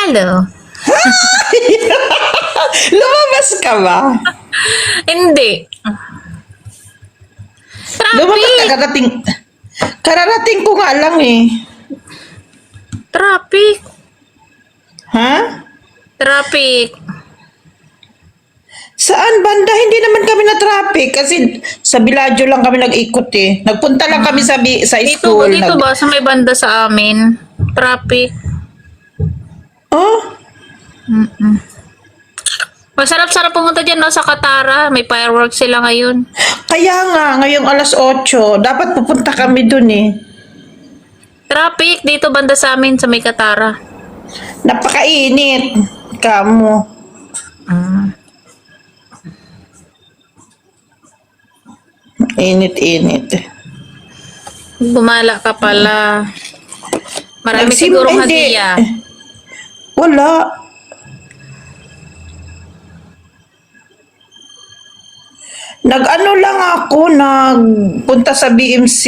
Hello. Lumabas ka ba? Hindi. Lumabas Traffic. Kararating ko nga lang eh. Traffic. Ha? Traffic. Saan banda? Hindi naman kami na traffic kasi sa Biladyo lang kami nag-ikot eh. Nagpunta lang kami sa Dito school. ba sa may banda sa amin? Traffic. Oh? Masarap-sarap pumunta dyan no, sa Katara. May fireworks sila ngayon. Kaya nga, ngayong alas 8, dapat pupunta kami dun eh. Traffic dito banda sa amin sa may Katara. Napakainit. Kamo. Init-init. Bumala ka pala. Marami Nagsim- sigurong hindi. hadiah. Wala. Nag-ano lang ako, nagpunta sa BMC.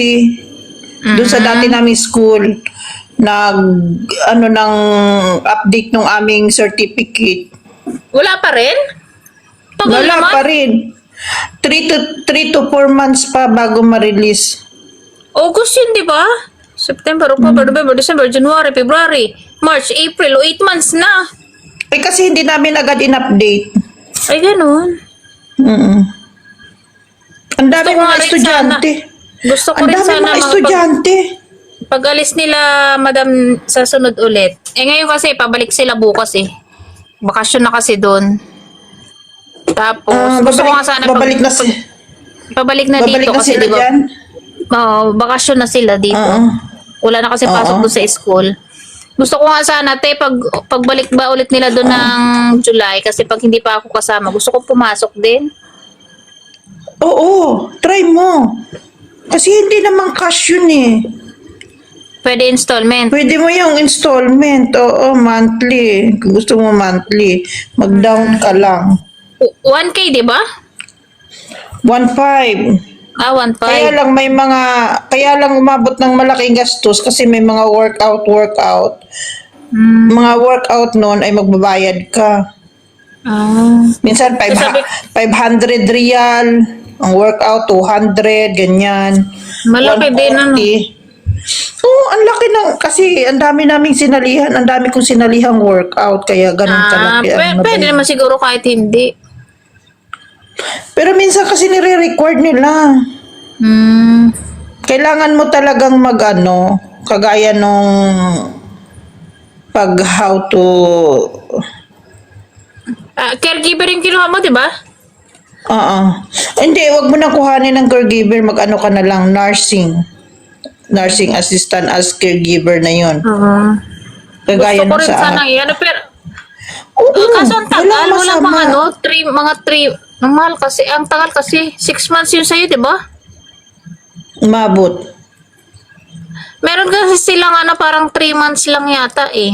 Doon sa dati naming school. Ano ng update ng aming certificate. Wala pa rin? Tagal Wala naman. pa rin. 3 to 4 months pa bago ma-release. August yun, di ba? September, October, November, December, January, February, March, April. 8 months na. Eh kasi hindi namin agad in-update. Ay, ganun. Ang dami Gusto ko mga nga rin estudyante. Gusto ko Ang rin dami sana mga estudyante. pag-alis nila, madam, sa sunod ulit. Eh, ngayon kasi, pabalik sila bukas eh. Bakasyon na kasi doon. Tapos, gusto ko nga sana babalik na pabalik na babalik dito na kasi, sila di ba? dyan. Oo, bakasyon na sila dito. Oo. Wala na kasi pasok Oo. doon sa school. Gusto ko nga sana, pagbalik ba ulit nila doon ng July, kasi pag hindi pa ako kasama, gusto ko pumasok din. Oo, try mo. Kasi hindi naman cash yun eh. Pwede installment. Pwede mo yung installment. Oo, monthly. Kung gusto mo monthly, mag-down ka lang. 1K, di ba? 1.5. Ah, 1.5. Kaya lang umabot ng malaking gastos kasi may mga workout. Mga workout noon ay magbabayad ka. Ah. Minsan Sabi- 500 real, ang workout 200, ganyan. Malaki din, ano? 140. Oo, ang laki ng, kasi ang dami naming sinalihan, ang dami kong sinalihang workout, kaya ganun kalaki. ang Pwede nabayad. naman siguro kahit hindi. Pero minsan kasi nire-record nila. Kailangan mo talagang kagaya nung pag how to, Caregiver yung kinuha mo, di ba? Hindi, wag mo na kuhanin ng caregiver, mag-ano ka na lang, nursing assistant as caregiver na yun. Kagaya Gusto ko nung rin sa sana yan. Pero, Oo, kaso ang tagal. Wala masama. pang 3, normal kasi. Ang tagal kasi. 6 months yun sa'yo, di ba? Umabot. Meron kasi silang parang 3 months lang yata eh.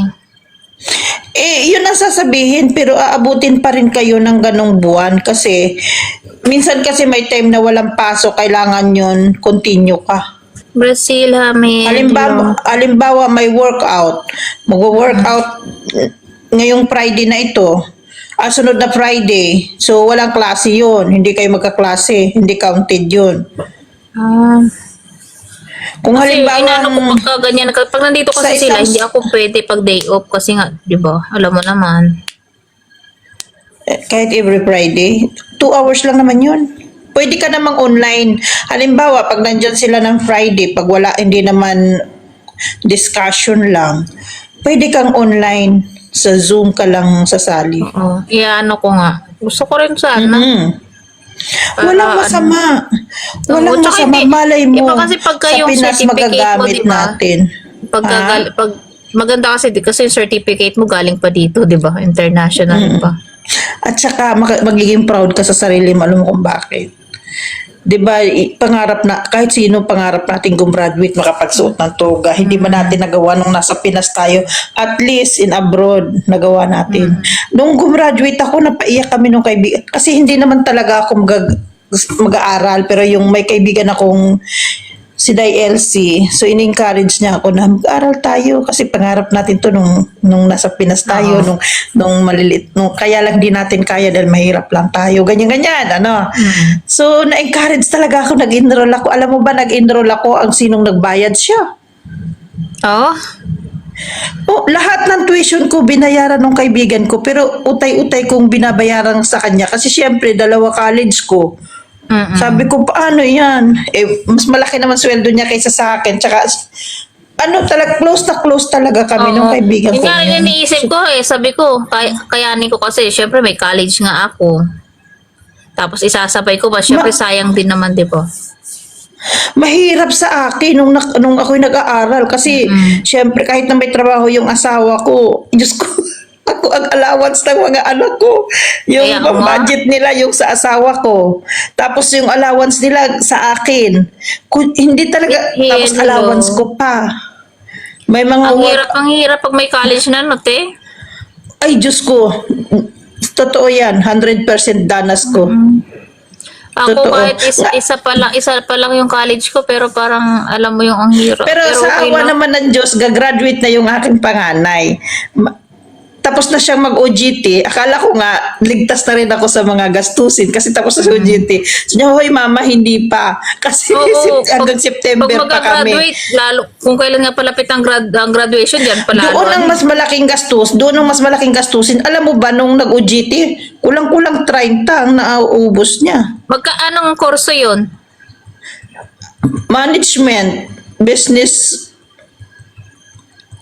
Yun ang sasabihin, pero aabutin pa rin kayo ng ganong buwan kasi minsan kasi may time na walang pasok, kailangan yun, continue ka. Brazil, Halimbawa may workout. Mag-workout ngayong Friday na ito. Sunod na Friday. So, walang klase yun. Hindi kayo magkaklase. Hindi counted yun. Kung Kasi halimbawa, inano ko pagka ganyan. Pag nandito kasi Sa sila, isang- hindi ako pwede pag day off. Kasi nga, di ba? Alam mo naman. kahit every Friday, 2 hours lang naman yun. Pwede ka namang online. Halimbawa, pag nandyan sila ng Friday, pag wala, hindi naman discussion lang, pwede kang online. Sa Zoom ka lang sasali. Oo. Iano ko nga. Gusto ko rin sana. Para Walang masama. Walang tsaka masama. hindi- Malay mo, iba kasi pagka sa yung Pinas certificate mo, magagamit diba? natin. Pag maganda kasi yung certificate mo galing pa dito, 'di ba? International pa. At saka magiging proud ka sa sarili mo, alam mo kung bakit. 'Di ba, pangarap na kahit sino pangarap natin gumraduate makapagsuot ng toga. Hindi man natin nagawa nung nasa Pinas tayo, at least in abroad nagawa natin. Nung gumraduate ako, napaiyak kami nung kaibigan kasi hindi naman talaga ako mag-aaral, pero yung may kaibigan akong si Day Elsie. So, in-encourage niya ako na mag-aral tayo kasi pangarap natin to nung nasa Pinas tayo, Oo. nung malilit, kaya lang di natin kaya dahil mahirap lang tayo, ganyan-ganyan, ano. So, na-encourage talaga ako, nag-enroll ako. Alam mo ba, nag-enroll ako, ang sinong nagbayad siya. Oh? Oh, lahat ng tuition ko binayaran ng kaibigan ko, pero utay-utay kong binabayaran sa kanya kasi syempre, dalawa college ko. Mm-mm. Sabi ko, paano yan? Eh, mas malaki naman sweldo niya kaysa sa akin. Tsaka, close na close talaga kami nung Oo. kaibigan Yun ko. nga rin yung iniisip ko eh. Sabi ko, kayanin ko kasi, syempre may college nga ako. Tapos isasabay ko ba, syempre sayang din naman, di ba? Mahirap sa akin nung ako'y nag-aaral kasi, syempre, kahit na may trabaho yung asawa ko, Diyos ko, ako ang allowance ng mga anak ko. Yung Kaya nga. budget nila yung sa asawa ko. Tapos yung allowance nila sa akin. Hindi talaga, tapos Hello. allowance ko pa. May mga Ang hirap pag may college na, no, te? Ay, Diyos ko. Totoo yan. 100% danas ko. Ako Totoo. kahit isa pa lang yung college ko, pero parang alam mo yung ang hirap. Pero sa okay awa lang. naman ng Diyos, gagraduate na yung aking panganay. Tapos na siyang mag-OGT. Akala ko nga, ligtas na rin ako sa mga gastusin kasi tapos na sa OGT. So niya, hoy mama, hindi pa. Kasi Oo, hanggang September pag pa kami. mag-graduate, lalo, kung kailan nga palapit ang graduation, yan pala. Doon ang mas malaking gastos, doon ang mas malaking gastusin. Alam mo ba, nung nag-OGT, kulang-kulang 30 ang nauubos niya. Anong kurso yun? Management, business,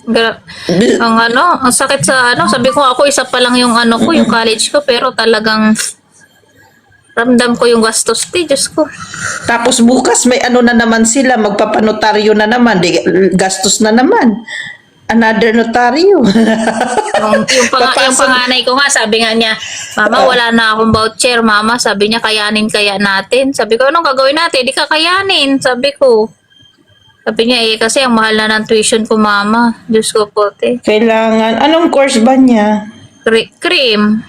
Ang sakit sa sabi ko ako isa pa lang yung ko, yung college ko, pero talagang ramdam ko yung gastos, Diyos ko. tapos bukas may ano na naman sila, magpapanotaryo na naman, gastos na naman. Another notaryo. Yung panganay ko nga, sabi nga niya, Mama, wala na akong voucher, Mama. Sabi niya, kayanin kaya natin. Sabi ko, anong gagawin natin? Di ka kayanin, sabi ko. Sabi niya, kasi ang mahal na ng tuition ko, Mama. Diyos ko po, te. Kailangan, anong course ba niya? Cream.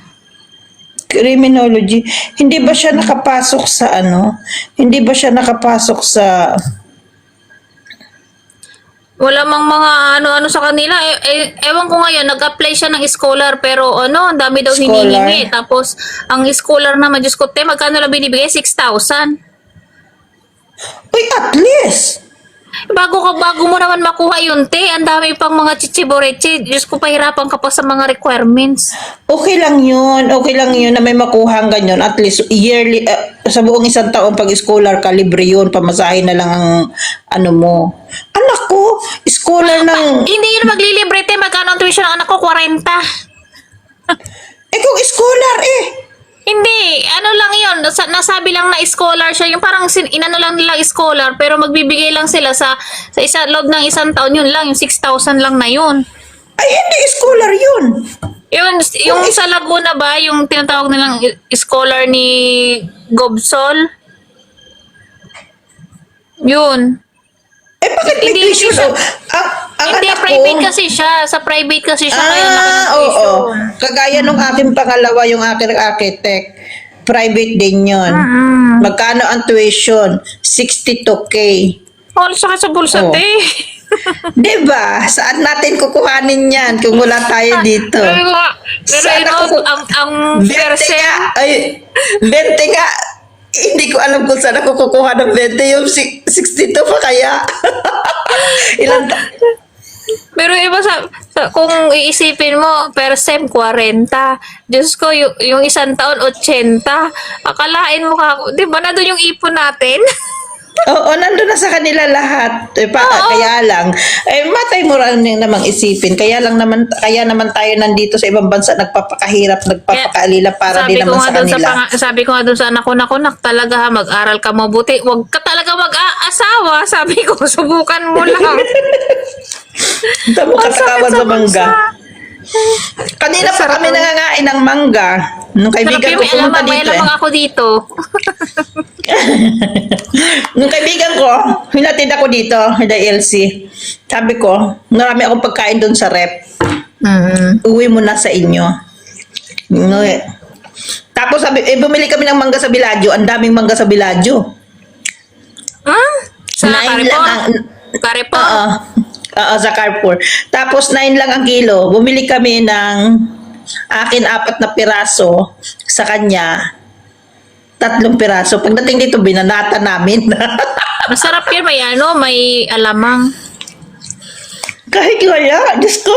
Criminology. Hindi ba siya nakapasok sa Hindi ba siya nakapasok sa Wala mang mga ano-ano sa kanila. Ewan ko ngayon, nag-apply siya ng scholar, pero ang dami daw Scholar? hinihingi. Tapos, ang scholar naman, Diyos ko, te, magkano lang binibigay? 6,000. Uy, at least! Bago mo naman makuha yun, te, ang dami pang mga chichiboreche. Diyos ko, pahirapan ka pa sa mga requirements. Okay lang yun. Okay lang yun na may makuha ang ganyan. At least yearly, sa buong isang taon pag scholar ka, libre yun. Pamasahe na lang ang mo. Anak ko, scholar ng... Hindi yun maglilibre, te. Magkano ang tuition ng anak ko? 40. kung scholar Hindi, lang yun. Nasabi lang na scholar siya. Yung parang inano lang nila scholar, pero magbibigay lang sila sa loob ng isang taon. Yun lang, yung 6,000 lang na yun. Ay, hindi scholar yun. Yung sa Laguna ba, yung tinatawag nilang scholar ni Gobsol? Yun. Bakit may Hindi tuition? siya- Ang Hindi, anak private ko... kasi siya. Sa private kasi siya, kaya laki ng oo. tuition. Kagaya nung aking pangalawa, yung aking architect. Private din yun. Magkano ang tuition? 62K. Oh, sakit sa bulsa, Oo. te. Diba? Saan natin kukuhanin yan kung wala tayo dito? Pero Saan ako ang 20 percent, nga. Ay, 20 nga. Hindi ko alam kung saan ako kukuha ng 20. Yung 62 pa kaya. Ilan pero iba kung iisipin mo, per sem 40. Diyos ko, yung isang taon, 80. Akalain mo di ba, nandun yung ipon natin? Oo, nandun na sa kanila lahat. Kaya lang, matay mo rin namang isipin. Kaya naman tayo nandito sa ibang bansa nagpapakahirap, nagpapakaalila para din naman sa kanila. Sabi ko nga doon sa anak ko, talaga mag-aral ka mabuti. Huwag ka talaga mag-aasawa. Sabi ko, subukan mo lang. Tamo katawan sa mangga. Kanina pa kami nangangain ng mangga. Nung kaibigan ko pumunta May dito alamang ako dito. Nung kaibigan ko, hinatid ako dito, Day Elsie. Sabi ko, marami akong pagkain doon sa rep. Uwi mo na sa inyo. No, Tapos bumili kami ng mangga sa Biladyo. Ang daming mangga sa Biladyo. Sa 9 lang ang... Carrefour? Oo. Oo, sa Carrefour. Tapos 9 lang ang kilo. Bumili kami ng akin 4 na piraso, sa kanya 3 piraso. Pagdating dito, binanata namin. Masarap yun, may alamang. Kahit wala, Diyos ko,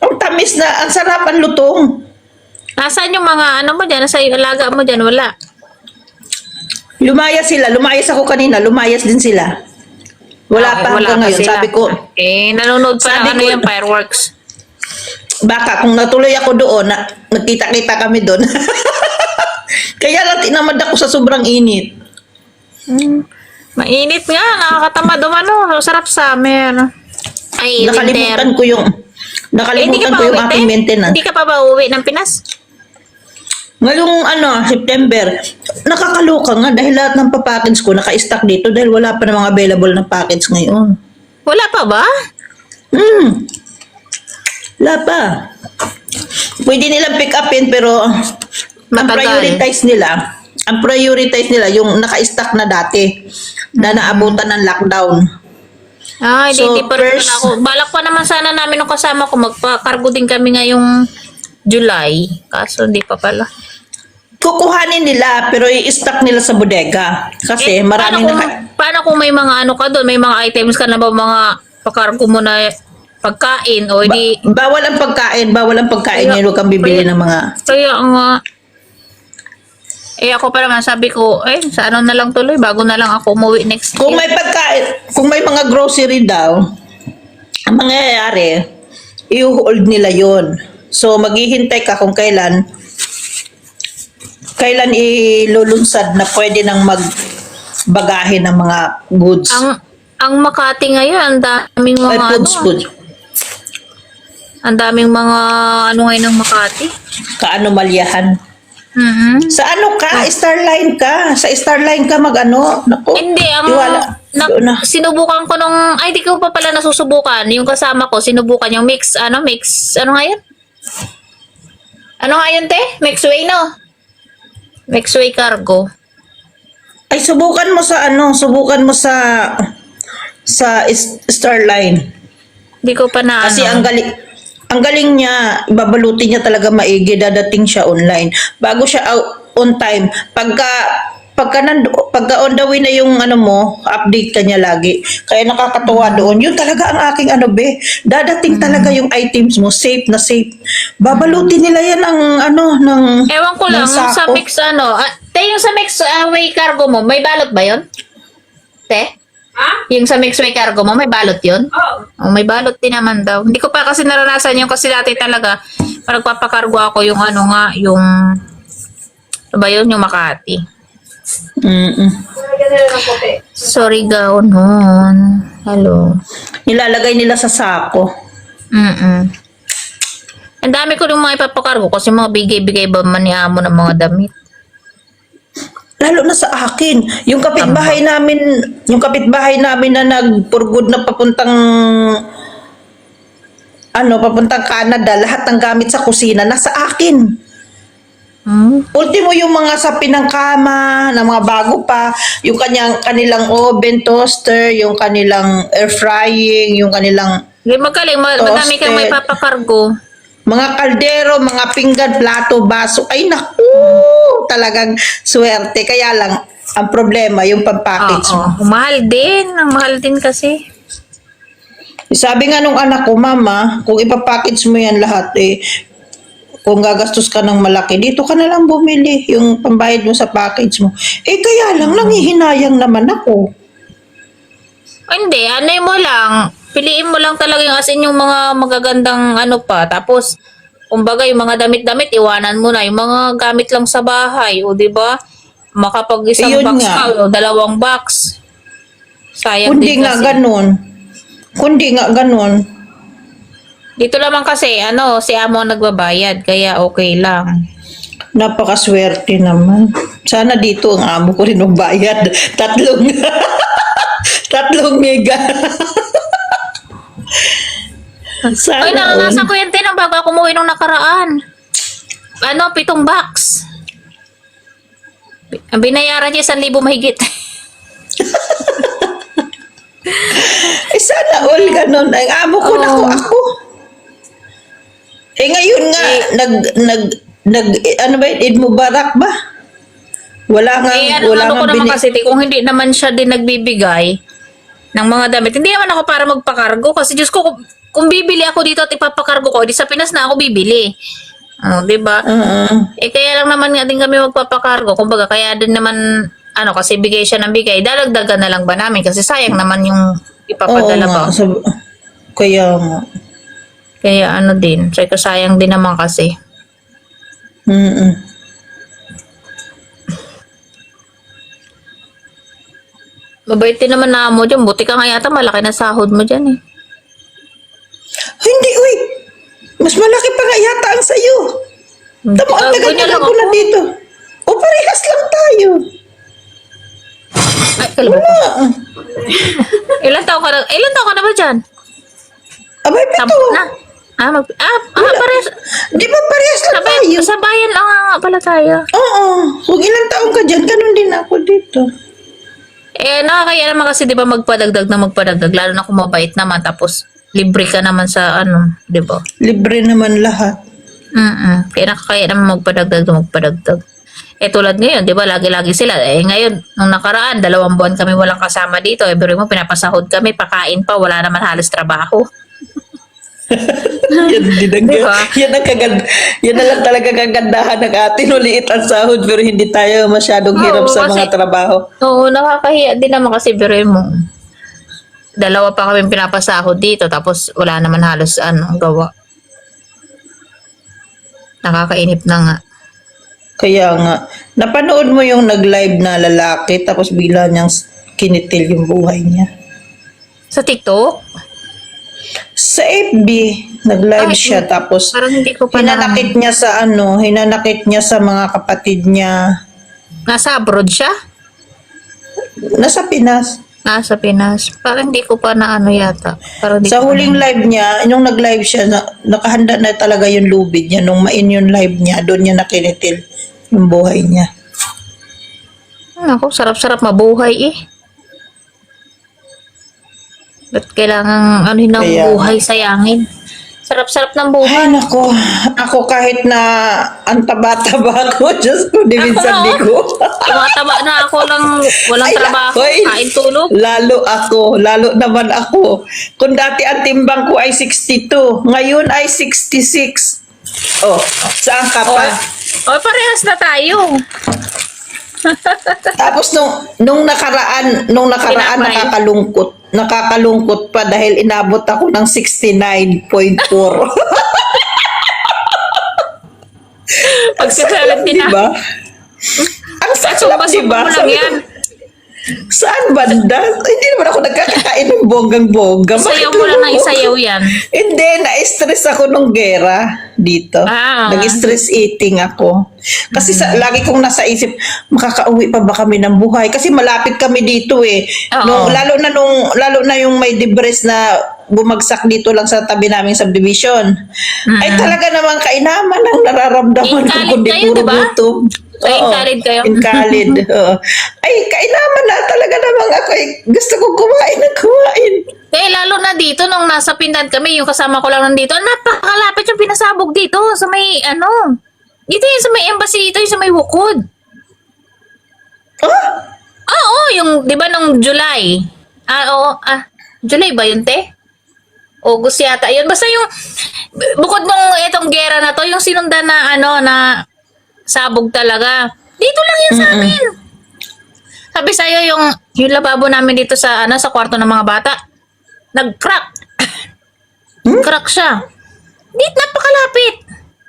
ang tamis na, ang sarap ang lutong. Nasaan yung mga mo dyan? Nasa yung alaga mo dyan? Wala. Lumayas ako kanina, lumayas din sila. Wala pa hanggang ngayon. sila. Sabi ko, Nanonood pa Sabi ng ko- yung fireworks. baka kung natuloy ako doon, nagkita-kita kami doon. Kaya lang tinamad ako sa sobrang init. Mainit nga, nakakatamad sarap summer. Ay, Nakalimutan winter. ko yung Hindi ka pa yung uwi, aking te? maintenance. Hindi ka pa ba uwi ng Pinas? Ngayong September, nakakaloka nga dahil lahat ng papackage ko naka-stock dito dahil wala pa na mga available na package ngayon. Wala pa ba? Wala pa. Pwede nilang pick upin pero ang Matagal. prioritize nila yung naka-stock na dati na naabutan ng lockdown. Ay, So, hindi pa rin first- ako. Balak pa naman sana namin nung kasama ko magpa-cargo din kami ngayong July. Kaso hindi pa pala. Kukuhanin nila pero i-stock nila sa bodega kasi maraming paano kung may mga ka doon? May mga items ka na ba mga pakargo mo na pagkain o hindi? bawal ang pagkain, Kaya- yun, huwag kang bibili ng mga Kaya nga. Ako pa naman sabi ko, sa ano na lang tuloy, bago na lang ako umuwi next kung year. may pagkain, kung may mga grocery daw, ang mangyayari, i-hold nila yon. So, maghihintay ka kung kailan ilulunsad na pwede nang magbagahe ng mga goods. Ang Makati ngayon, ang daming mga Foods. ang daming mga ngayon ng Makati. Kaanomalyahan. Mhm. Sa ano ka? Starline ka. Sa Starline ka Naku. Hindi, Tiwala. Doon na. sinubukan ko di ko pa pala nasusubukan. Yung kasama ko, sinubukan yung mix, ano nga yun? Ano nga yun, te? Mixway, no? Mixway cargo. Ay, subukan mo sa Starline. Hindi ko pa na, Kasi ang galing niya, babalutin niya talaga maigi, dadating siya online. Bago siya on time, pagka on the way na yung update ka niya lagi. Kaya nakakatuwa doon. Yun talaga ang aking dadating talaga yung items mo, safe na safe. Babalutin nila yan ng Ewan ko lang, ng yung sa sako. mix, te, yung sa mixway cargo mo, may balot ba yun? Te? Yung sa mixway cargo mo, may balot yun? Oh, may balot din naman daw. Hindi ko pa kasi naranasan yun kasi dati talaga, pag nagpapakargo ako yung yung Makati. Mm-mm. Sorry, nun. Hello. Nilalagay nila sa sako. Mm-mm. Ang dami ko yung mga ipapakargo kasi mga bigay-bigay ba man ni amo ng mga damit. Lalo na sa akin, yung kapitbahay namin na nagpurgod na papuntang Canada, lahat ng gamit sa kusina nasa akin. Ultimo yung mga sapi ng kama, na mga bago pa, yung kanilang oven, toaster, yung kanilang air frying, yung kanilang Magaling, madami kang may papakargo. mga kaldero, mga pinggan, plato, baso. Ay naku, talagang swerte. Kaya lang, ang problema, yung pampackage mo. Oo. Mahal din. Ang mahal din kasi. Sabi nga nung anak ko, Mama, kung ipapackage mo yan lahat, kung gagastos ka ng malaki, dito ka na lang bumili yung pambayad mo sa package mo. Kaya lang, nangihinayang naman ako. Hindi, mo lang. Piliin mo lang talaga yung as in yung mga magagandang pa. Tapos, kumbaga yung mga damit-damit, iwanan mo na. Yung mga gamit lang sa bahay, o di ba? Makapag isang Yun box nga. ka, o 2 box. Sayang Kundi din nga kasi. ganun. Dito naman kasi, si amo ang nagbabayad, kaya okay lang. Napakaswerte naman. Sana dito ang amo ko rin magbayad. 3 mega. Sana Ay, naranasan ko yan din ang bago ako umuwi nung nakaraan. 7 box. Ang binayaran niya 1,000 mahigit. Eh, sana all ganun. Ang amo ko, Oo. naku, ako. Eh, ngayon nga, ano ba yun, Eid Mubarak ba? Wala nga, Eh, ano, wala ano ko nga naman kasi, kung hindi naman siya din nagbibigay ng mga damit, hindi naman ako para magpakargo. Kasi Diyos ko, kung bibili ako dito at ipapakargo ko, di sa Pinas na ako bibili. Oh, di ba? Eh, kaya lang naman nga din kami magpapakargo. Kumbaga, kaya din naman, ano, kasi bigay siya ng bigay, dadagdagan na lang ba namin? Kasi sayang naman yung Oo ipapadala nga. ba. Kaya nga. Kaya ano din, sayang din naman kasi. Mm-mm. Mabait din naman na mo dyan. Buti ka nga yata, malaki na sahod mo dyan eh. Hindi, uy. Mas malaki pa nga yata ang sayo. Tama, ang Ganyan tagal-tagal lang ko na ako. dito. O, parehas lang tayo. Ay, kalabo ko. Wala. Ilan taon ka na ba dyan? Abay, pito. 10 na. Parehas. Di ba parehas lang tayo? Sa bayan lang nga pala tayo. Oo. Kung ilang taon ka dyan, ganun din ako dito. Eh, nakakaya naman kasi, di ba, magpadagdag. Lalo na kung mabait naman. Tapos, libre ka naman sa ano, di ba? Libre naman lahat. Kaya nakakaya naman magpadagdag. Eh, tulad ngayon, di ba, lagi-lagi sila. Eh, ngayon, nung nakaraan, 2 buwan kami walang kasama dito. Eh, pero mo, pinapasahod kami, pakain pa, wala naman halos trabaho. Yan din ang, Di ba? yan na lang talaga kagandahan ng atin. Uliit ang sahod pero hindi tayo masyadong hirap Oo, sa kasi- mga trabaho. Oo, nakakahiya din naman kasi biruin mo. 2 pa kami pinapasahod dito tapos wala naman halos ano gawa. Nakakainip na nga. Kaya nga, napanood mo yung nag-live na lalaki tapos bigla niyang kinitil yung buhay niya. Sa TikTok? Sa FB, nag-live Ay, siya tapos parang hindi ko pa hinanakit niya sa hinanakit niya sa mga kapatid niya. Nasa abroad siya? Nasa Pinas. Nasa Pinas. Parang hindi ko pa na ano yata. Parang hindi Sa ko huling live niya, nung nag-live siya, nakahanda na talaga yung lubid niya. Nung main yung live niya, doon niya nakinitil yung buhay niya. Ako, sarap-sarap mabuhay eh. Ba't kailangan ano ng Kaya- buhay sayangin? Sarap-sarap ng buhay. Ay, nako. Ako kahit na ang taba-taba ko, Diyos ko, di minsan di ko. Tumataba na ako lang walang Ay, trabaho, nakoy. kain tulog. Lalo naman ako. Kung dati ang timbang ko ay 62, ngayon ay 66. Oh, saan ka pa? Oh, parehas na tayo. Tapos nung nakaraan Tinapay. nakakalungkot pa dahil inabot ako ng 69.4. Pagkasalat din Diba? Ang saklap, diba? mo lang Sabi ko, yan. saan banda? Hindi naman ako nagkakakain ng bonggang-bongga. Isayaw Bakit mo lang na ako? isayaw yan. Hindi, na-stress ako nung gera dito. Nag-stress eating ako. Kasi lagi kong nasa isip, makakauwi pa ba kami ng buhay? Kasi malapit kami dito eh. Oo. Lalo na yung may debris na bumagsak dito lang sa tabi naming subdivision. Ay talaga namang kainaman ang nararamdaman ko Invalid kundi kayo, puro diba? gutom. Ay, invalid kayo? Invalid. Oo. Ay, kainaman na talaga namang ako. Ay, gusto ko kumain ng kumain. Eh, lalo na dito, nung nasa Pindan kami, yung kasama ko lang nandito, napakalapit yung pinasabog dito sa may, dito yung sa may embassy dito, yung sa may Wukod. Ah? Oo, yung, di ba, nung July? July ba yun, te? August yata. Yun, basta yung, bukod nung itong gera na to, yung sinundan na, na sabog talaga. Dito lang yun sa amin. Sabi sa'yo, yung lababo namin dito sa, sa kwarto ng mga bata, nag-crack. Crack siya. Dito, napakalapit.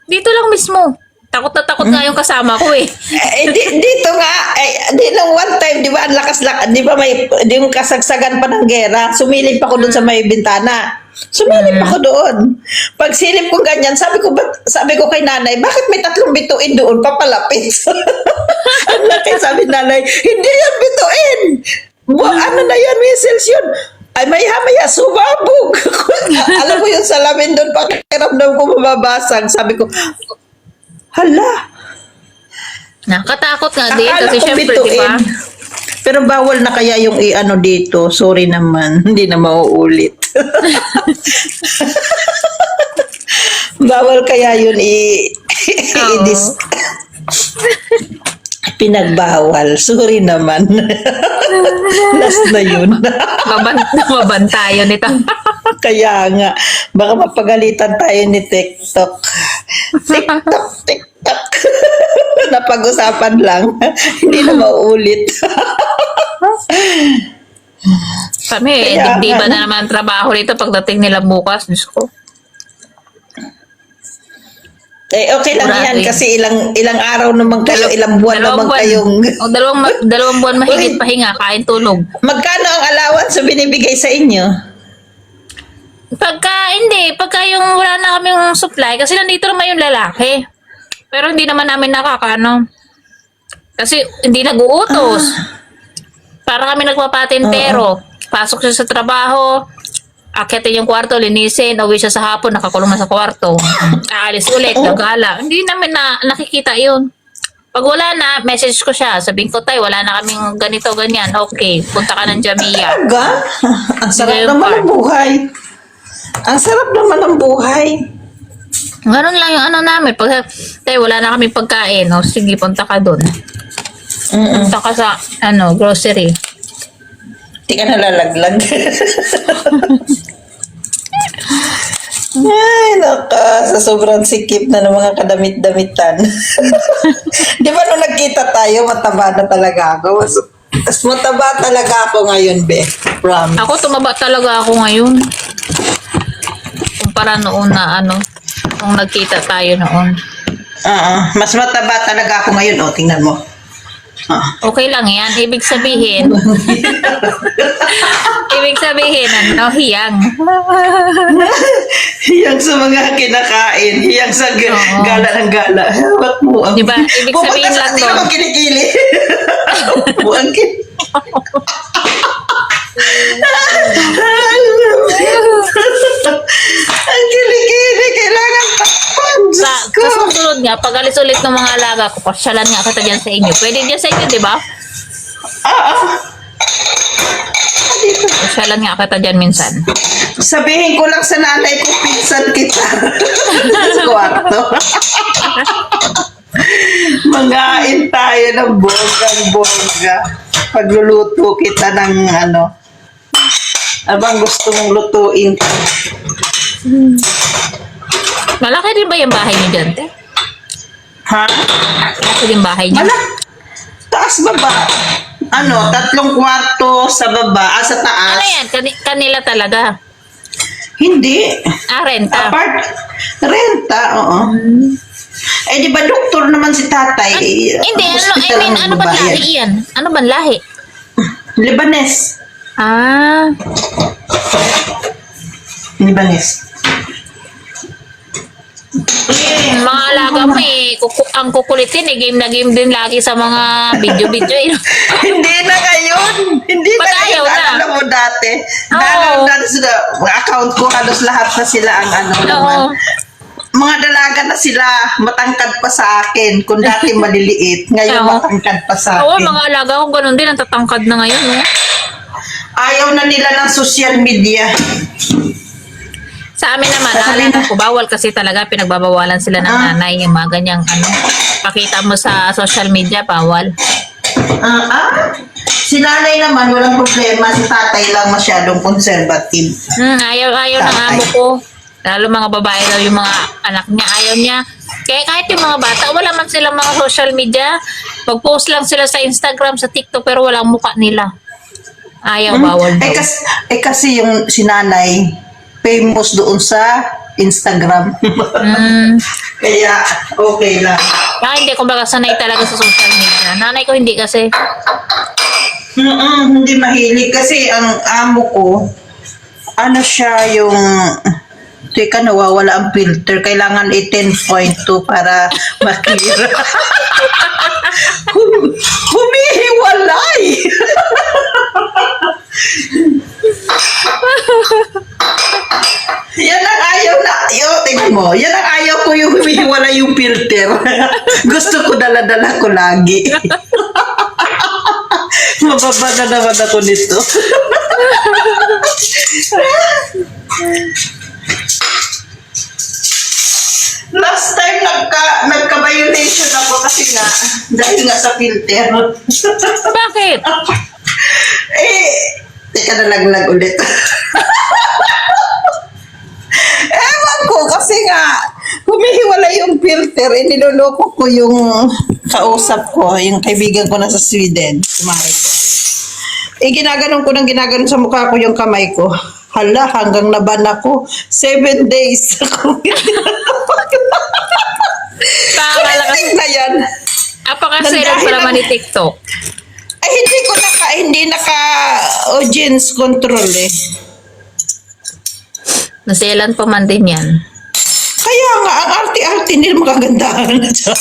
Dito lang mismo. Takot na takot nga yung kasama ko eh. Dito nga, di nung one time, di ba, ang lakas-lakas, di ba di yung kasagsagan pa ng gera, sumilip ako doon sa may bintana. Sumilip ako doon. Pag silip ko ganyan, sabi ko kay nanay, bakit may 3 bituin doon papalapit? Ang laki, sabi nanay, hindi yan bituin. Ano na yan, missiles yun. Ay, maya-maya, sumabog. Alam mo yung salamin doon, pakiramdam ko mababasag. Sabi ko, hala, Nakatakot nga din. akala Kasi ko syempre, di ba? bituin. Pero bawal na kaya yung i-ano dito. Sorry naman, hindi na mauulit. Bawal kaya yun Oo. pinagbawal. Sorry naman. Last na yun. Mabantayan nito. Kaya nga, baka mapagalitan tayo ni TikTok. TikTok. Napag-usapan lang. Hindi na mauulit. Kami, Kaya di ba nga, na naman trabaho nito pagdating nila bukas? Diyos ko. okay lang Grabe. yan kasi ilang araw naman kayo, ilang buwan naman kayong... O, dalawang buwan mahigit pahinga, kain tulog. Magkano ang allowance na binibigay sa inyo? Pagka yung wala na kaming supply, kasi nandito naman yung lalaki. Pero hindi naman namin nakakano. Kasi hindi nag-uutos. Para kami nagpapatintero. Pasok siya sa trabaho, akitin yung kwarto, linisin, uwi siya sa hapon, nakakulong na sa kwarto. Aalis ulit, gagala. Hindi namin nakikita yun. Pag wala na, message ko siya. Sabihin ko, tay, wala na kaming ganito, ganyan. Okay, punta ka ng Jamia. Talaga? Ang sarap Sige, naman par. ang buhay. Ang sarap naman ang buhay. Ganun lang yung ano namin. Pag, tay, wala na kaming pagkain. O, sige, punta ka dun. Punta ka sa, grocery. Hindi ka nalalaglag. Ay, naka, sa sobrang sikip na ng mga kadamit-damitan. Di ba nung nagkita tayo, mataba na talaga ako. Mas mataba talaga ako ngayon, be. Promise. Ako, tumaba talaga ako ngayon. Kumpara noon na nung nagkita tayo noon. Mas mataba talaga ako ngayon. O, tingnan mo. Okay lang yan. Ibig sabihin, hiyang. Hiyang sa mga kinakain. Hiyang sa Oo. gala ng gala. Hawak mo. Di ba? Ibig sabihin lang Tingnan doon. mo kinikili. Buang Ang kilikili. Kailangan takpan. Sa Diyos ko. susunod nga, pag alis ulit ng mga alaga ko, pasyalan nga kita dyan sa inyo. Pwede dyan sa inyo, di ba? Pasyalan nga kita dyan minsan. Sabihin ko lang sa nanay ko, pinsan kita. Sa kwarto. Mangain tayo ng bonggang-bongga. Pagluluto kita ng abang gusto mong lutuin ko. Malaki din ba yung bahay niyo dyan, te? Ha? Malaki din bahay niyo? Taas baba. 3 kwarto sa baba, sa taas. Ano yan? Kanila talaga. Hindi. Renta. Renta, oo. Eh, di ba doktor naman si tatay? Hindi, Hospital ang ano ba magbabayad. lahi yan? Ano ba lahi? Libanes. Ah, Libanes. mga alaga mo ang kukulitin game na game din lagi sa mga video eh. Hindi na ngayon. Hindi na Ba't ngayon. ayaw na? Alam mo dati. Oo. Dati sa account ko, halos lahat na sila ang naman. Oo. Mga dalaga na sila, matangkad pa sa akin. Kung dati maliliit, ngayon Oo. matangkad pa sa Oo, akin. mga alaga ko ganun din, ang tatangkad na ngayon. No? Ayaw na nila ng social media. Sa amin naman, Sasabihin alaga ko, bawal kasi talaga, pinagbabawalan sila ng nanay, yung mga ganyang pakita mo sa social media, bawal. Si nanay naman, walang problema. Si tatay lang masyadong conservative. Ayaw ng Tatay. amo ko. Lalo mga babae daw yung mga anak niya, ayaw niya. Kaya kahit yung mga bata, wala man silang mga social media. Mag-post lang sila sa Instagram, sa TikTok, pero walang mukha nila. Ayaw, bawal daw. Kasi yung si nanay, famous doon sa Instagram. Kaya, okay lang. Kaya hindi, kumbaga sanay talaga sa social media. Nanay ko hindi kasi. Hindi mahilig. Kasi ang amo ko, siya yung... Teka, nawawala ang filter. Kailangan 10.2 para makira. Humihiwalay! Yan ang ayaw na. Tingnan mo. Yan ang ayaw ko yung humihiwalay yung filter. Gusto ko dala-dala ko lagi. Mababa na naman ako nito. Last time nagka-violation ako kasi nga dahil nga sa filter. Bakit? Teka nalaglag ulit. Ewan ko kasi nga humihiwala yung filter, niloloko ko yung kausap ko, yung kaibigan ko na sa Sweden, kumari ko. Ginaganon ko ng ginaganon sa mukha ko yung kamay ko. Hala, hanggang naban ako. 7 days ako. Pakakala kasi. Na yan. Apakasira pa naman ni TikTok. Ay, hindi naka audience control eh. Naselan pa man din yan. Kaya nga, ang arte-arte hindi na makagandahan na dyan.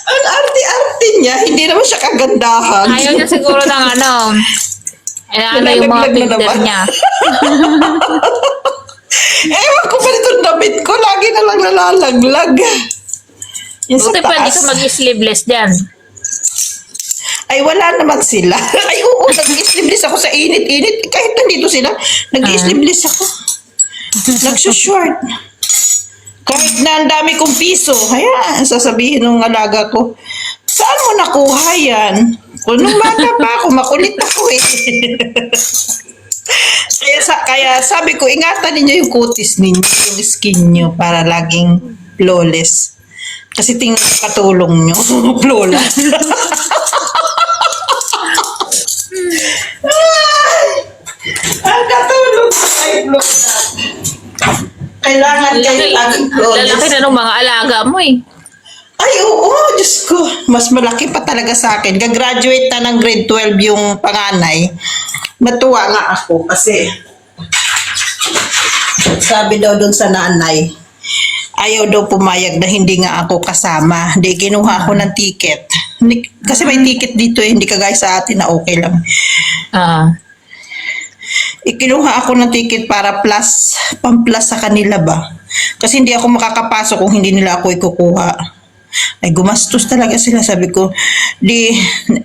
Ang arte-arte niya, hindi naman siya kagandahan. Ayaw niya siguro ng ano yung mga Nalalaglag na picture naman. niya. Ewan ko pa itong damit ko, lagi na lang nalalaglag. Yung sa Buti pwede taas. ka mag-sleeveless dyan. Ay, wala naman sila. Ay, oo, nag-sleeveless ako sa init-init. Kahit nandito sila, nag-sleeveless ako. Nagsushort. Kahit na ang dami kong piso. Kaya, sasabihin ng alaga ko, saan mo nakuha yan? Kung nung bata pa ako, makulit ako eh. Kaya sabi ko, ingatan ninyo yung kutis ninyo, yung skin nyo, para laging flawless. Kasi tingnan ko katulong nyo, flawless. Ang katulong ay flawless. Kailangan kayo laging flawless. Lalaki na ng mga alaga mo eh. Ay, oo, Diyos ko. Mas malaki pa talaga sa akin. Gagraduate na ng grade 12 yung panganay. Natuwa nga ako kasi sabi daw dun sa nanay, ayaw daw pumayag na hindi nga ako kasama. Hindi, kinuha ako ng ticket. Kasi may ticket dito eh, hindi kagaya sa atin na okay lang. Ikinuha ako ng ticket para pang-plus sa kanila ba? Kasi hindi ako makakapasok kung hindi nila ako ikukuha. Ay, gumastos talaga sila. Sabi ko,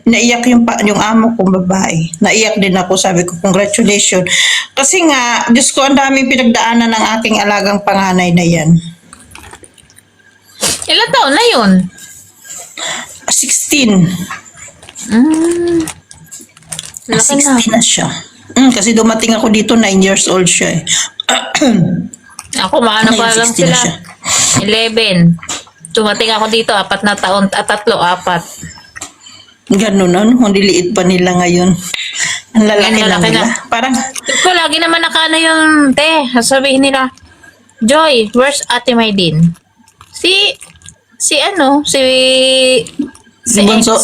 naiyak yung amo kong babae. Naiyak din ako. Sabi ko, congratulations. Kasi nga, Diyos ko, ang daming pinagdaanan ng aking alagang panganay na yan. Ilan taon na yun? 16. Laki 16 na siya. Kasi dumating ako dito, 9 years old siya eh. Ako, maano pa lang 16 sila. na siya. 11. Tumating ako dito, 4 na taon, 3, 4. Ganun, ano? Ang liliit pa nila ngayon. Ang lalaki Yan, lang lalaki nila. na. Parang, Ko lagi naman nakano yung sabihin nila, Joy, where's Ate Maydin? Si Bunso. X.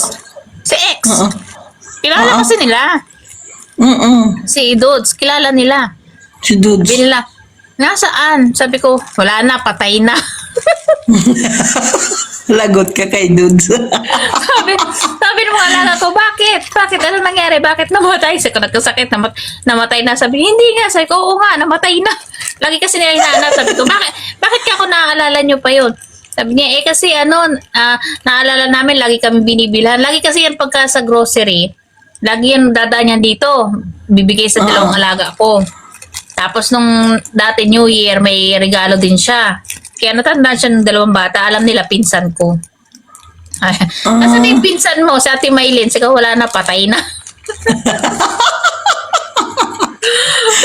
Si X. Oo. Kilala Oo. kasi nila. Si Dudes, kilala nila. Si Dudes. Sabi nila, nasaan? Sabi ko, wala na, patay na. Lagot ka kay Dudes. sabi ng mga alaga ko, bakit? Bakit? Ano nangyari? Bakit namatay? Sabi ko, nagkasakit, namatay na. Sabi, hindi nga. Sabi ko, oo nga, namatay na. Lagi kasi nila hinahanap. Sabi ko, bakit ka ako naaalala nyo pa yun? Sabi niya, kasi naalala namin, lagi kami binibilhan. Lagi kasi yan pagka sa grocery, lagi yan dadaan yan dito. Bibigay sa dalawang alaga ko. Tapos nung dati New Year, may regalo din siya. Kaya natandaan siya ng dalawang bata. Alam nila, pinsan ko. Nasaan na yung pinsan mo? Sa Ate Maylin. Sige, wala na, patay na.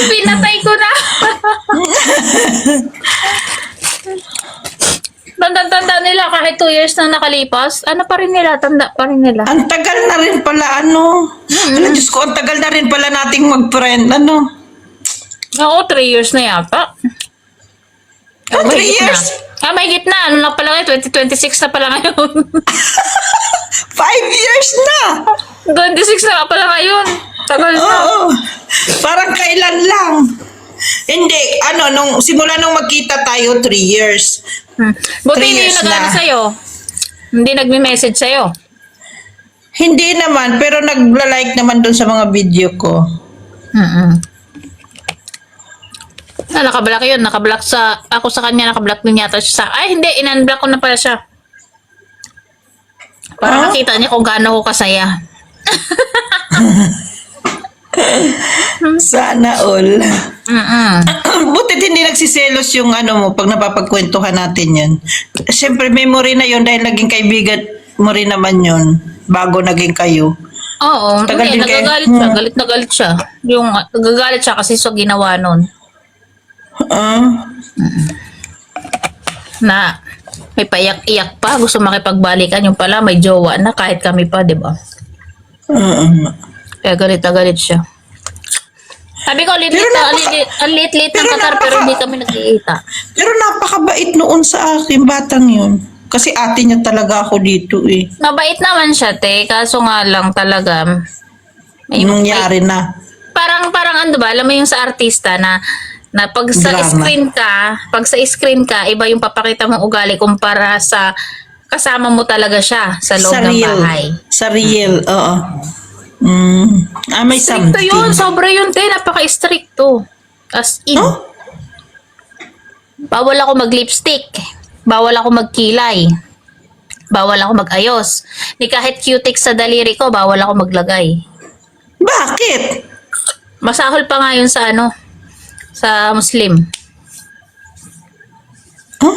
Pinatay ko na. Tanda nila kahit 2 years na nakalipas. Ano pa rin nila? Tanda pa rin nila. Ang tagal na rin pala, ano? Ala, Diyos ko, ang tagal na rin pala nating mag-friend, ano? Oo, 3 years na yata. 3 May gitna. years? May gitna. Ano na pala ngayon? 2026 na pala ngayon. 5 years na! 26 na pala ngayon. Tagal na. Oo. Parang kailan lang. Hindi, simula nung magkita tayo, 3 years. Buti 3 hindi years yung nag-ano na. sa'yo. Hindi nagme-message sa'yo. Hindi naman, pero nagla-like naman dun sa mga video ko. Nakablock yun. Nakablock ako sa kanya, nakablock din yata siya sa... Ay, hindi. In-unblock ko na pala siya. Para makita niya kung gaano ko kasaya. Sana all. Mm-mm. Butit hindi nagsiselos yung ano mo pag napapagkwentuhan natin yun. Siyempre, memory na yun dahil naging kaibigan mo rin naman yun bago naging kayo. Oo, Tagal hindi, din kayo. nagagalit siya. Galit na galit siya. Yung nagagalit siya kasi sa ginawa nun. Ah, Na may payak-iyak pa. Gusto makipagbalikan. Yung pala may jowa na kahit kami pa, di ba? Kaya galit na galit siya. Sabi ko, Pero lit-lit ng Qatar pero hindi kami nagkikita. pero napakabait noon sa akin, batang yun. Kasi ate niya talaga ako dito eh. Mabait naman siya, te. Kaso nga lang talaga, Nangyari na. parang ano ba, alam mo yung sa artista na pag sa Drama. pag sa screen ka, iba yung papakita mong ugali kumpara sa kasama mo talaga siya sa loob Sa ng real. bahay. Sa real, oo. May Stricto something. yun, sobra yun, te. Napaka-stricto. As in. Oh? Bawal ako mag-lipstick. Bawal ako magkilay. Bawal ako mag-ayos. Ni kahit cutex sa daliri ko, bawal ako maglagay. Bakit? Masahol pa nga yun sa sa Muslim. Huh?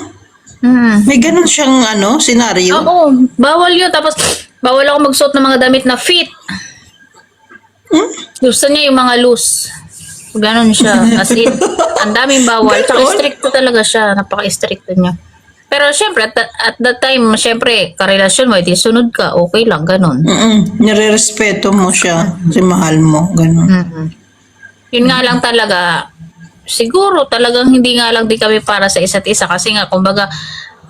Hmm. May ganun siyang senaryo? Oo, bawal yun. Tapos, bawal ako magsuot ng mga damit na fit. Gusto niya yung mga loose. Ganon siya. As in, ang daming bawal. Tsaka Ganon? stricto talaga siya. Napaka-stricto niya. Pero syempre, at that time, syempre, karelasyon mo, edi sunod ka, okay lang, ganon. Nire-respeto mo siya. Kasi mahal mo. Ganun. Yun nga lang talaga, siguro talagang hindi nga lang din kami para sa isa't isa. Kasi nga, kumbaga,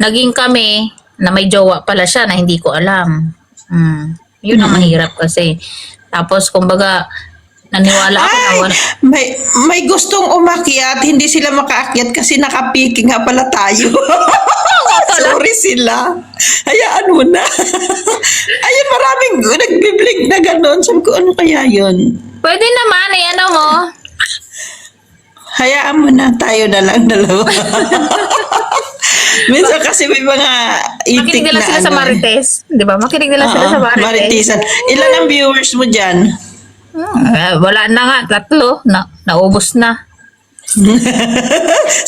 naging kami na may jowa pala siya na hindi ko alam. Yun ang mahirap kasi. Tapos, kumbaga, naniwala ako na wala. May gustong umakyat, hindi sila makaakyat kasi nakapiki nga pala tayo. Sorry sila. Hayaan mo na. Ayun, maraming nagbiblig na gano'n. Sabi ko, ano kaya yun? Pwede naman, ano mo. Hayaan mo na, tayo na lang dalawa. Minsan kasi may mga itik Makinig nila na sila sa Marites. Di ba? Makinig nila sila sa Marites. Maritisan. Ilan ang viewers mo dyan? Wala na nga, 3. Naubos na.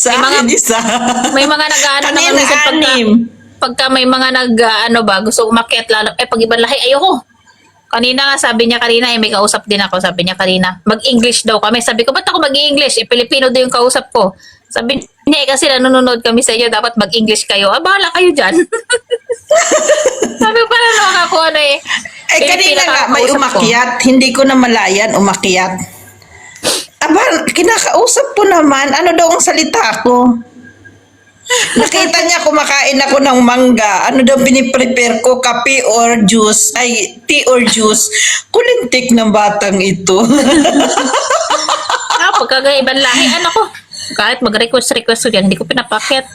Sa May akin isa. May mga nag-ano naman Kanina, minsan pagka may mga gusto umakyat lalo, pag ibang lahi, ayoko. Kanina nga, sabi niya kanina, may kausap din ako, sabi niya kanina, mag-English daw kami. Sabi ko, ba't ako mag-English? Pilipino din yung kausap ko. Sabi niya, kasi nanonood kami sa inyo, dapat mag-English kayo. Bahala kayo dyan. Sabi ko, parang nakakakuha na eh. Kanina nga, may kausap ko. umakyat. Hindi ko na malayan, umakyat. Aba, kinakausap po naman. Ano daw ang salita ko? Nakita niya kumakain ako ng mangga. Ano daw piniprepare ko? Kape or juice? Ay, tea or juice? Kulintik ng batang ito. Pagka ibang lahi, ko. Kahit mag-request ko yan, hindi ko pinapakyat.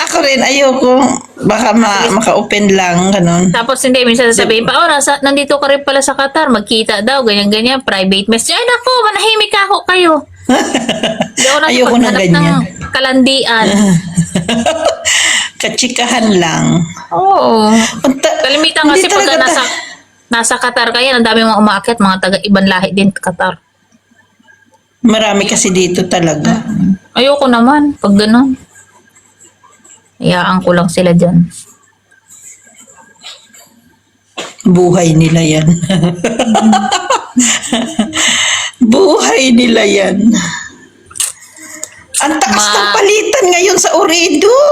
Ako rin, ayoko. Baka maka-open lang, ganun. Tapos hindi, minsan sasabihin pa, nandito ka rin pala sa Qatar, magkita daw, ganyan-ganyan, private message. Ay naku, manahimik ako kayo. Hindi ako Ayoko na nakipaghanap ganyan. ng kalandian. Katsikahan lang. Oo. Kalimitan Hindi kasi pagka talaga nasa Qatar kayo, ang dami mga umaakit, mga taga-ibang lahi din Qatar. Marami kasi dito talaga. Ayoko naman, pag ganun. Iyaan ko lang sila dyan. Buhay nila yan. Buhay nila yan. Ang taas ng palitan ngayon sa Ooredoo.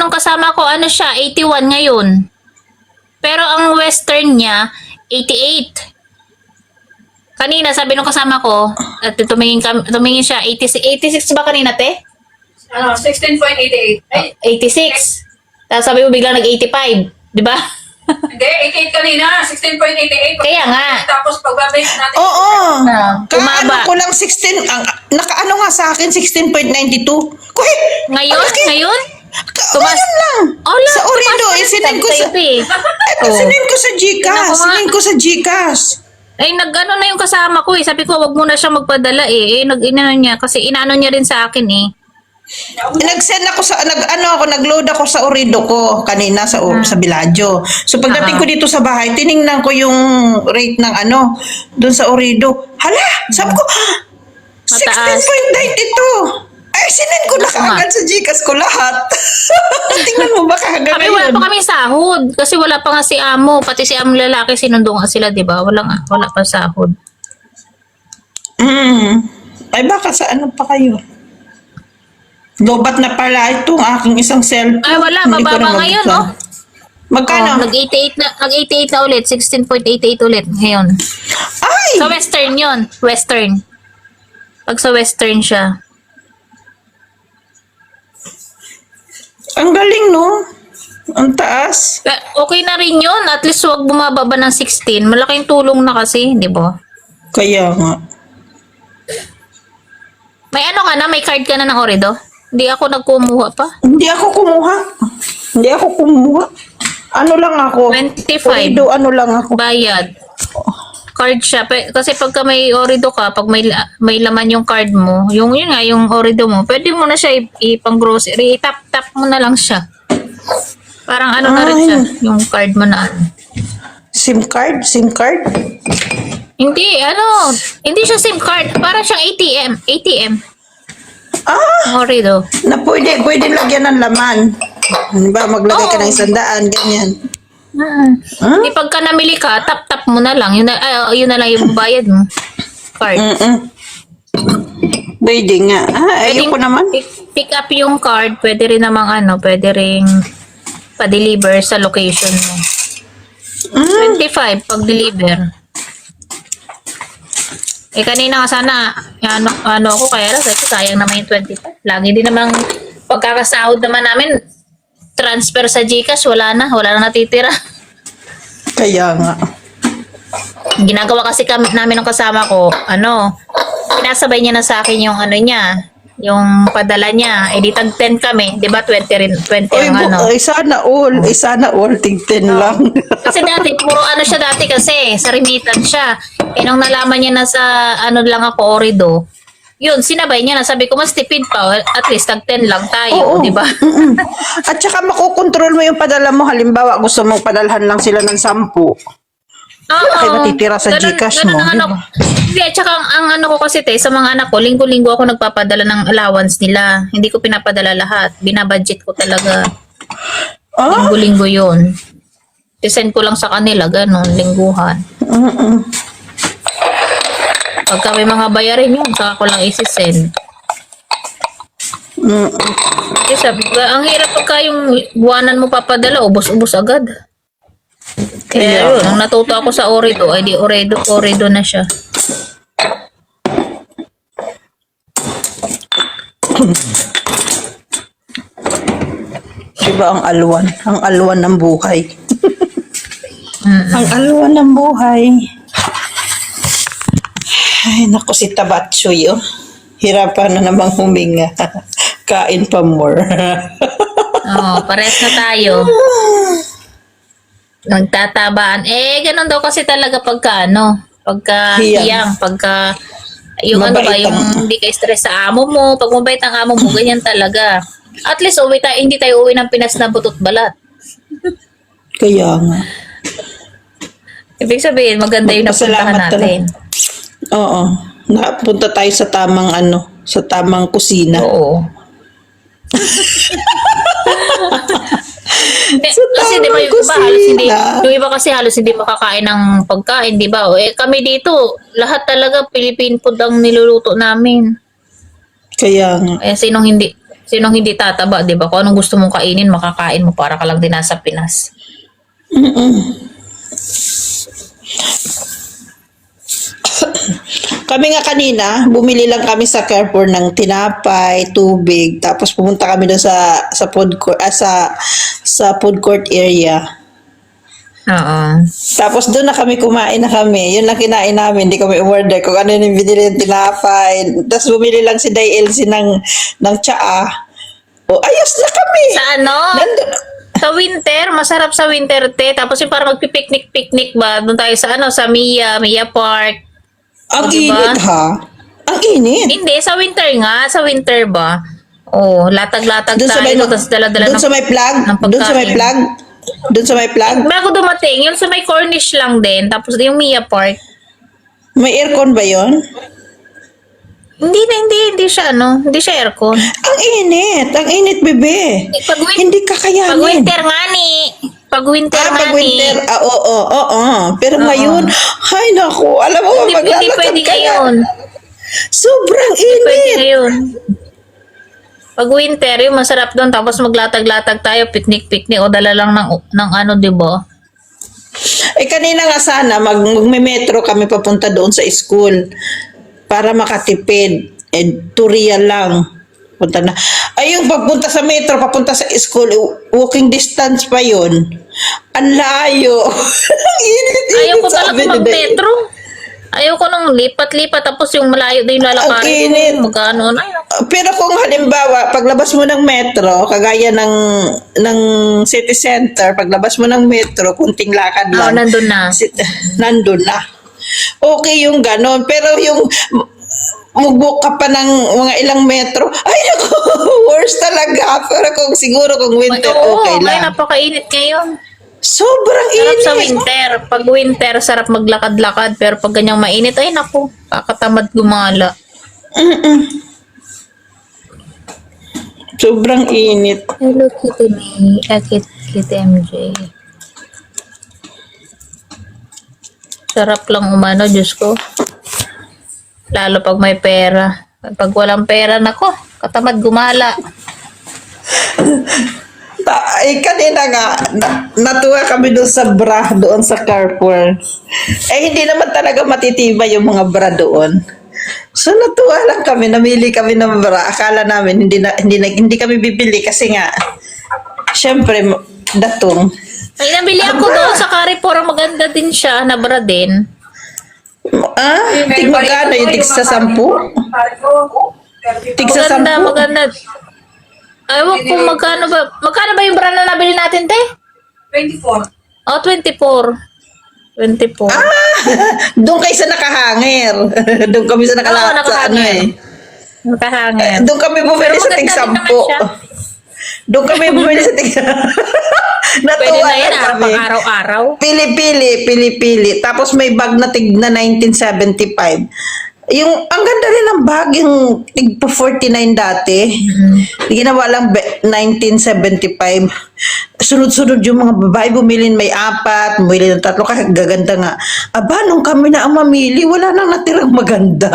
Nung kasama ko, siya, 81 ngayon. Pero ang western niya, 88. Kanina, sabi nung kasama ko, at tumingin siya, 86 ba kanina, te? 16.88. Ay, 86. Tapos sabi mo biglang nag-85. Di ba? hindi, 88 kanina. 16.88. Kaya nga. Tapos pagbabase natin. Oo. Kaano Umaba. ko lang 16, nakaano nga sa akin, 16.92. Kuhi! Ngayon? Tumas- Ngayon lang. Ala, Sa Ooredoo, tumas- isinin ko sa... sabi sa'yo, te. Eto, sinin ko sa Tingnan Gcash. ko nga. Sinin ko sa Gcash. Ay, na yung kasama ko eh. Sabi ko, wag mo na siya magpadala eh. Inano niya, kasi inaano niya rin sa akin eh. Nag-send ako nag-load ako sa Orido ko kanina sa Biladyo. So pagdating ko dito sa bahay, tiningnan ko yung rate ng doon sa Orido. Hala, sabi ko, Mataas. 16.92. Ay, sinend ko na Naku nga. kaagad sa Gcash ko lahat. Tingnan mo ba hanggang Kami wala ngayon? pa kami sahod. Kasi wala pa nga si amo. Pati si amo lalaki, sinundo nga sila, di ba? Wala pa sahod. Ay, baka sa ano pa kayo? Lobat na pala itong aking isang cellphone. Ay, wala. Hindi ko Mababa na ngayon, mabuksan. oh. Magkano? Nag-88 na ulit. 16.88 ulit ngayon. Ay! Sa Western yon, Western. Pag sa Western siya. Ang galing, no? Ang taas. Okay na rin yun. At least wag bumababa ng 16. Malaking tulong na kasi, di ba? Kaya nga. May ano ka na? May card ka na ng Orido? Hindi ako nagkumuha pa. Hindi ako kumuha. Ano lang ako? 25. Orido, ano lang ako. Bayad. Card siya. Kasi pagka may Orido ka, pag may laman yung card mo, yun nga, yung Orido mo, pwede mo na siya ipang grocery. Tap mo na lang siya. Parang ano na rin siya, yung card mo na ano. SIM card? Hindi siya SIM card. Parang siyang ATM. Ah! Orido. Na pwede lagyan ng laman. Ano ba, maglagay ka ng 100, ganyan. Hindi pagka namili ka, tap mo na lang. Yun na lang yung bayad mo. Card. Pwede nga. Ayoko naman. Pick up yung card, pwede rin namang pwede rin pa-deliver sa location mo. 25 pag-deliver. Kanina nga sana, ako kaya lang, kasi sayang naman yung 25. Lagi din namang pagkakasahod naman namin, transfer sa Gcash, wala na natitira. Kaya nga. Ginagawa kasi namin ng kasama ko, pinasabay niya na sa akin yung yung padala niya. Di tag 10 kami, di ba 20 ang Sana all, tig 10 lang. Kasi dati, puro siya dati kasi, sa remittance siya. Nung nalaman niya na sa lang ako, Orido, yun, sinabay niya na. Sabi ko, mas tipid pa. At least, tag 10 lang tayo, Oo. di ba? At saka makokontrol mo yung padala mo. Halimbawa, gusto mong padalhan lang sila ng 10. Ay, matitira sa Gcash mo, Ang di ba? Hindi, at saka ang ko kasi sa mga anak ko, linggo-linggo ako nagpapadala ng allowance nila. Hindi ko pinapadala lahat. Binabudget ko talaga. Linggo-linggo yun. I-send ko lang sa kanila, ganun, lingguhan. Pagka may mga bayarin yun, saka ko lang isi-send. Kasi sabi ko, ang hirap pagka yung buwanan mo papadala, ubos-ubos agad. Kaya yun, nung natuto ako sa Orido, ay di Orido na siya. Diba ang alwan ng buhay. Ang alwan ng buhay. Ay, naku si Tabatsoy, oh. Hirapan na namang huminga. Kain pa more. Pares na tayo. Nagtatabaan. Ganun daw kasi talaga pagka hiyang, pagka yung Mabait yung hindi ka stress sa amo mo, pag mabait ang amo mo, ganyan talaga. At least hindi tayo uwi ng Pinas na butot balat. Kaya nga. Ibig sabihin, maganda yung napuntahan Pasalamat natin. Oo. Napunta tayo sa tamang kusina. Oo. Kasi di ba yung iba kasi halos hindi makakain ng pagkain, di ba? Kami dito, lahat talaga Philippine food ang niluluto namin. Kaya nga. Sinong hindi tataba, di ba? Kung anong gusto mong kainin, makakain mo para ka lang din nasa Pinas. Kami nga kanina, bumili lang kami sa Carrefour ng tinapay, tubig, tapos pumunta kami doon sa food court, sa food court area. Oo. Tapos doon na kami kumain na kami. Yun lang kinain namin, hindi kami order kung ano yung binili yung tinapay. Tapos bumili lang si Day Elsie ng tsaa. Ayos na kami. Sa sa winter, masarap sa winter tapos yung parang magpipiknik-piknik ba? Doon tayo sa Mia Park. Ang diba? init ha? Ang init. Hindi, sa winter ba? Oh, latag-latag Doon sa may, tayo, tapos dala-dala doon ng sa may plug? ng Doon sa may pagkain. plug? Doon sa may plug? Bago dumating, yung sa may Cornish lang din, tapos yung Mia Park. May aircon ba yon? Hindi siya hindi siya aircon. Ang init, bebe. Hindi kakayanin. Pag winter nga ni. Pag winter nga Pag winter, oo. Pero ngayon, ay naku, alam mo, Hindi maglalakad pwede ka na. ngayon. Sobrang Pwede init. ngayon. Pag winter, yung masarap doon, tapos maglatag-latag tayo, picnic-picnic, o dala lang ng ano, di ba? Kanina nga sana, magme-metro kami papunta doon sa school para makatipid. Real lang. Punta na. Ay, yung pagpunta sa metro, papunta sa school, walking distance pa yun. Ang layo. Ang init-init, Ayaw ko sabi talaga ni Day. mag-metro. Ayaw ko nang lipat-lipat, tapos yung malayo din yung Ang lalakarin init. mo. Magkano na. Pero kung halimbawa, paglabas mo ng metro, kagaya ng city center, paglabas mo ng metro, kunting lakad Oo, lang. nandun na. Nandun na. Okay yung ganon. Pero yung mag-book ka pa ng mga ilang metro, ay naku, worse talaga. Pero siguro kung winter, Oo, okay kaya lang. napakainit ngayon. Sobrang Sarap init. sa winter. Pag winter, sarap maglakad-lakad. Pero pag ganyang mainit, ay naku, kakatamad gumala. Sobrang init. Hello, Kitty May. Kitty MJ. Sarap lang umano, Diyos ko. Lalo pag may pera. Pag walang pera, nako, katamad gumala. Kanina nga, natuwa kami doon sa bra, doon sa carpool. Hindi naman talaga matitibay yung mga bra doon. So natuwa lang kami, namili kami ng bra. Akala namin hindi kami bibili kasi nga, syempre, datong. May nabili ako doon sa Carrefour. Maganda din siya, nabra din. Tigmagano yung tigsa 10? Tigsa 10? Maganda. Ewan ko magkano ba yung brand na nabili natin, te? 24. Oh, 24. 24. Doon kayo sa nakahanger. Doon kami sa nakalahat sa ano nakahanger. Nakahangin. Doon kami bumili Pero sa tig maganda din 10. naman siya. Doon kami bumili sa tig Pwede Natuwa na yan, lang kami. pang araw-araw. Pili-pili. Tapos may bag na tig na 1975. Yung, ang ganda rin ng bag, yung tig pa 49 dati. Ginawa lang 1975. Sunod-sunod yung mga babae, bumili may 4, bumili ng 3, kahit gaganda nga. Aba, nung kami na ang mamili, wala nang natirang maganda.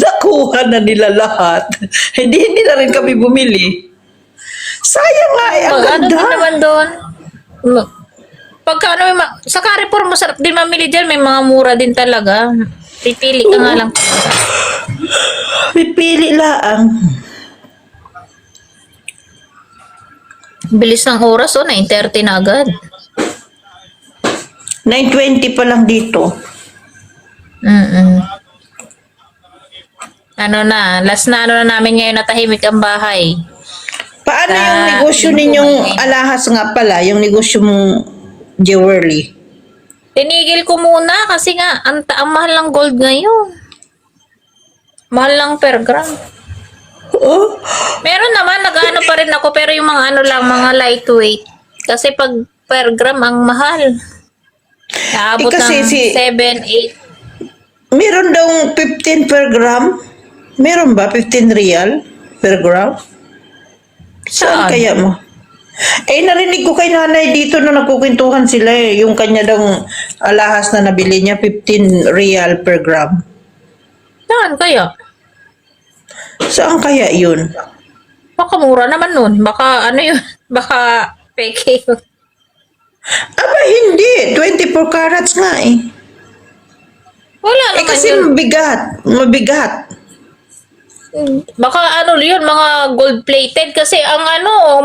Nakuha na nila lahat. Hindi na rin kami bumili. Sayang nga, ang Ano ganda. din naman doon? Pagka sa Carrefour, masarap din mamili dyan. May mga mura din talaga. Pipili ka nga lang. Pipili lang. Bilis ng oras, 9:30 na agad. 9:20 pa lang dito. Last na namin ngayon natahimik ang bahay. Paano yung negosyo ninyong alahas nga pala, yung negosyo mong jewelry? Tinigil ko muna kasi nga, ang mahal ng gold ngayon. Mahal lang per gram. Oh, Meron naman, nag-ano pa rin ako, pero yung mga mga lightweight. Kasi pag per gram, ang mahal. Naabot kasi ng 7, 8. meron daw 15 per gram? Meron ba 15 real per gram? Saan Saan? kaya mo? Narinig ko kay nanay dito na nagkukwentuhan sila yung kanya daw alahas na nabili niya 15 real per gram. Saan kaya? Saan kaya yun? Baka mura naman nun. Baka yun? Baka peke yun. Aba hindi, 24 carats nga eh. Wala naman Kasi yun. mabigat. Baka yun, mga gold-plated. Kasi ang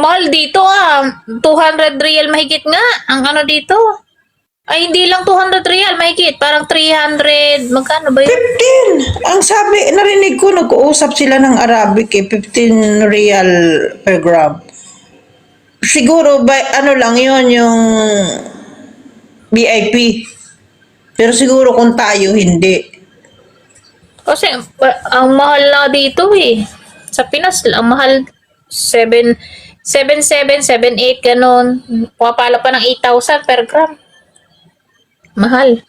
mahal dito 200 real mahigit nga. Ang dito. Ay, hindi lang 200 real mahigit. Parang 300. Magkano ba yun? 15! Ang sabi, narinig ko, nag-uusap sila ng Arabic 15 real per gram. Siguro, lang yun, yung VIP. Pero siguro kung tayo, hindi. Kasi ang mahal na dito eh. Sa Pinas, ang mahal, 7.7, 7.8, ganun. Pumapala pa ng 8,000 per gram. Mahal.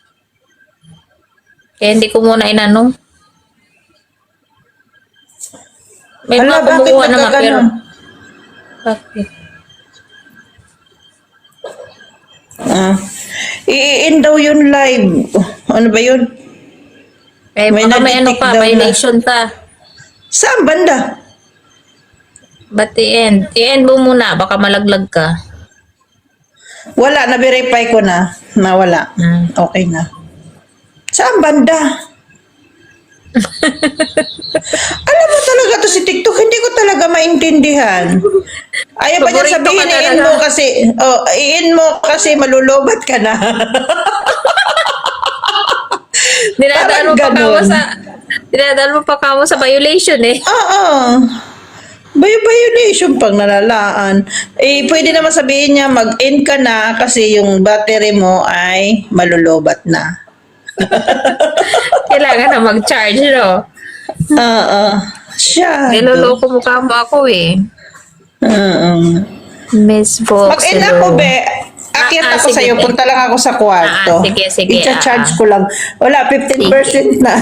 Kaya hindi ko muna inanong. May Hala, mga bakit kumukuha naman, pero... nagkaganon? Bakit? I-in daw yun live. Ano ba yun? Eh, May baka may ano na-detect pa, daw na. violation pa. Saan banda? But i-end. I-end mo muna, baka malaglag ka. Wala, na-verify ko na. Nawala. Okay na. Saan banda? Alam mo talaga to si TikTok, hindi ko talaga maintindihan. Ayaw ba niya Paborito sabihin, ka i-in talaga. mo kasi, i-in mo kasi malulobat ka na. Dinadaan mo pa Parang kamo ganun. dinadaan mo pa kamo sa violation eh. Oo. Violation pang nalalaan. Pwede naman sabihin niya, mag-in ka na kasi yung battery mo ay malulobat na. Kailangan na mag-charge, no? Oo. Siya. Niloloko mo kamo ako eh. Oo. Miss Box, Mag-in ako, hello. be. Akyat ako sige, sa'yo. be. Punta lang ako sa kwarto. Sige. I-charge ko lang. Wala, 15% na.